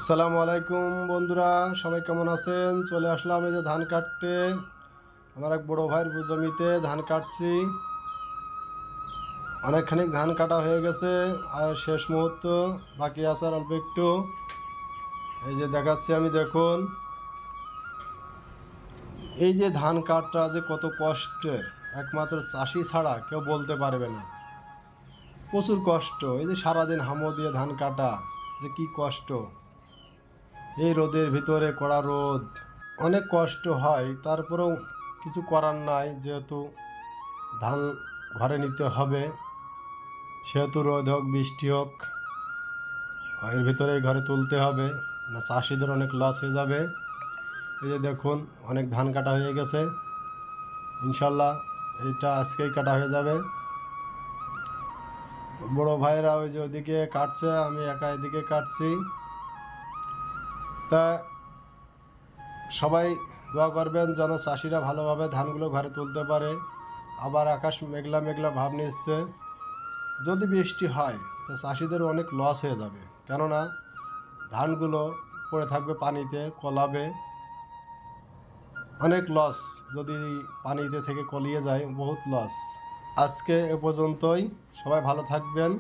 আসসালামু আলাইকুম বন্ধুরা, সবাই কেমন আছেন? চলে আসলাম এই যে ধান কাটতে। আমার এক বড় ভাইয়ের জমিতে ধান কাটছি। অনেকখানি ধান কাটা হয়ে গেছে, আর শেষ মুহূর্ত বাকি আছে আর অল্প একটু। এই যে দেখাচ্ছি আমি, দেখুন এই যে ধান কাটা যে কত কষ্টের, একমাত্র চাষি ছাড়া কেউ বলতে পারবে না। প্রচুর কষ্ট, এই যে সারাদিন হামো দিয়ে ধান কাটা, যে কি কষ্ট। এই রোদের ভিতরে, কড়া রোদ, অনেক কষ্ট হয়। তারপরেও কিছু করার নাই, যেহেতু ধান ঘরে নিতে হবে, সেহেতু রোদ হোক বৃষ্টি হোক এর ভিতরেই ঘরে তুলতে হবে, না চাষিদের অনেক লস হয়ে যাবে। এই যে দেখুন, অনেক ধান কাটা হয়ে গেছে। ইনশাল্লাহ এইটা আজকেই কাটা হয়ে যাবে। বড় ভাইরা ওই যে ওদিকে কাটছে, আমি একা এদিকে কাটছি। তা সবাই দোয়া করবেন যেন চাষিরা ভালোভাবে ধানগুলো ঘরে তুলতে পারে। আবার আকাশ মেঘলা মেঘলা ভাব নিচ্ছে, যদি বৃষ্টি হয় তো চাষিদের অনেক লস হয়ে যাবে, কেননা ধানগুলো পড়ে থাকবে পানিতে, কলাবে, অনেক লস। যদি পানিতে থেকে কলিয়ে যায়, বহুত লস। আজকে এ পর্যন্তই, সবাই ভালো থাকবেন।